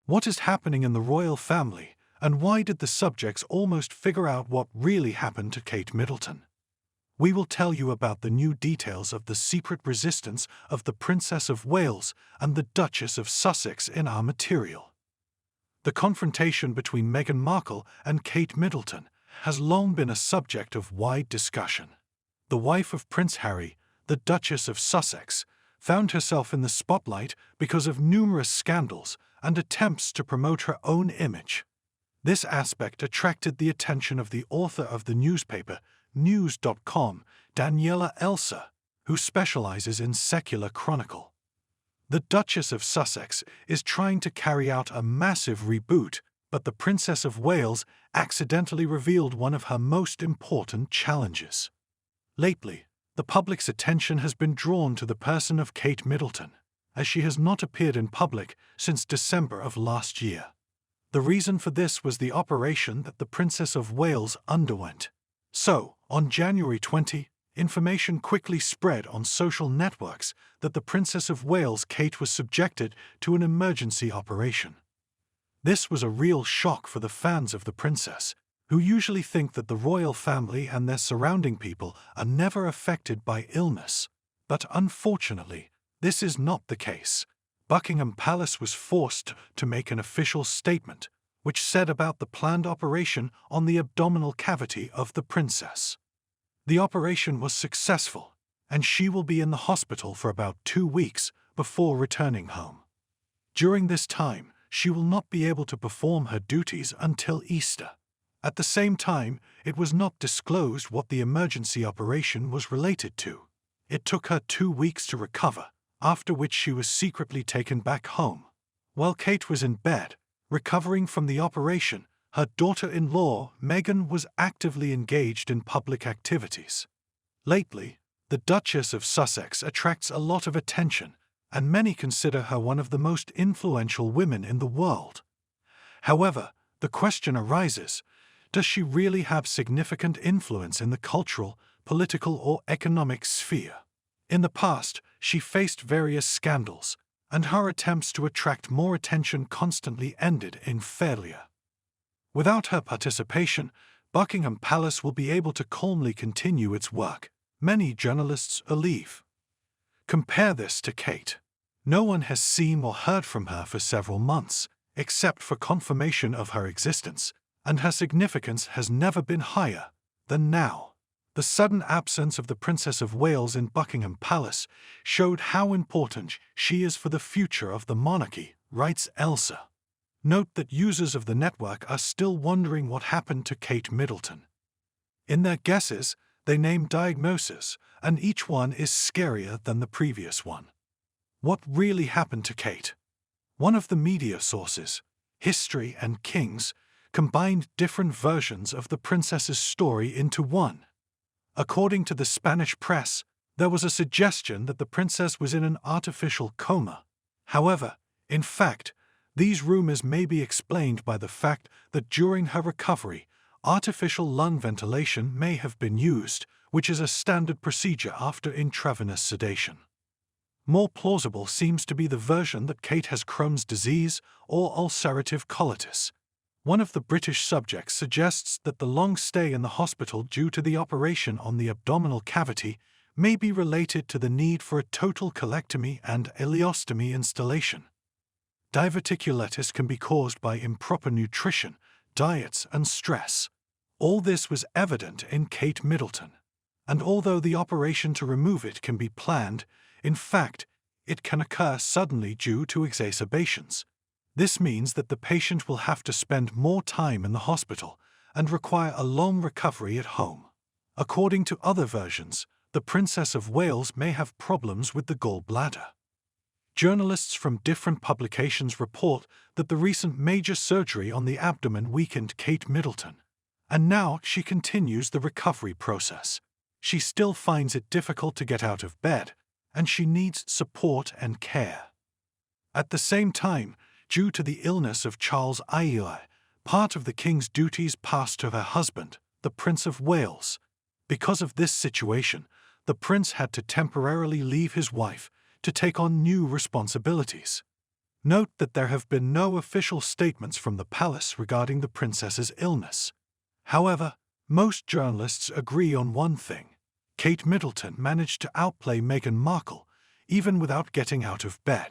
What is happening in the royal family, and why did the subjects almost figure out what really happened to Kate Middleton? We will tell you about the new details of the secret resistance of the Princess of Wales and the Duchess of Sussex in our material. The confrontation between Meghan Markle and Kate Middleton has long been a subject of wide discussion. The wife of Prince Harry, the Duchess of Sussex, found herself in the spotlight because of numerous scandals and attempts to promote her own image. This aspect attracted the attention of the author of the newspaper, News.com, Daniela Elser, who specializes in secular chronicle. The Duchess of Sussex is trying to carry out a massive reboot, but the Princess of Wales accidentally revealed one of her most important challenges. Lately, the public's attention has been drawn to the person of Kate Middleton, as she has not appeared in public since December of last year. The reason for this was the operation that the Princess of Wales underwent. So, on January 20, information quickly spread on social networks that the Princess of Wales, Kate, was subjected to an emergency operation. This was a real shock for the fans of the princess, who usually think that the royal family and their surrounding people are never affected by illness. But unfortunately, this is not the case. Buckingham Palace was forced to make an official statement, which said about the planned operation on the abdominal cavity of the princess. The operation was successful, and she will be in the hospital for about 2 weeks before returning home. During this time, she will not be able to perform her duties until Easter. At the same time, it was not disclosed what the emergency operation was related to. It took her 2 weeks to recover, after which she was secretly taken back home. While Kate was in bed, recovering from the operation, her daughter-in-law, Meghan, was actively engaged in public activities. Lately, the Duchess of Sussex attracts a lot of attention, and many consider her one of the most influential women in the world. However, the question arises, does she really have significant influence in the cultural, political, or economic sphere? In the past, she faced various scandals, and her attempts to attract more attention constantly ended in failure. Without her participation, Buckingham Palace will be able to calmly continue its work, many journalists believe. Compare this to Kate. No one has seen or heard from her for several months, except for confirmation of her existence, and her significance has never been higher than now. The sudden absence of the Princess of Wales in Buckingham Palace showed how important she is for the future of the monarchy, writes Elser. Note that users of the network are still wondering what happened to Kate Middleton. In their guesses, they name diagnoses, and each one is scarier than the previous one. What really happened to Kate? One of the media sources, History and Kings, combined different versions of the princess's story into one. According to the Spanish press, there was a suggestion that the princess was in an artificial coma. However, in fact, these rumors may be explained by the fact that during her recovery, artificial lung ventilation may have been used, which is a standard procedure after intravenous sedation. More plausible seems to be the version that Kate has Crohn's disease or ulcerative colitis. One of the British subjects suggests that the long stay in the hospital due to the operation on the abdominal cavity may be related to the need for a total colectomy and ileostomy installation. Diverticulitis can be caused by improper nutrition, diets, and stress. All this was evident in Kate Middleton. And although the operation to remove it can be planned, in fact, it can occur suddenly due to exacerbations. This means that the patient will have to spend more time in the hospital and require a long recovery at home. According to other versions, the Princess of Wales may have problems with the gallbladder. Journalists from different publications report that the recent major surgery on the abdomen weakened Kate Middleton, and now she continues the recovery process. She still finds it difficult to get out of bed, and she needs support and care. At the same time, due to the illness of Charles II, part of the king's duties passed to her husband, the Prince of Wales. Because of this situation, the prince had to temporarily leave his wife to take on new responsibilities. Note that there have been no official statements from the palace regarding the princess's illness. However, most journalists agree on one thing: Kate Middleton managed to outplay Meghan Markle, even without getting out of bed.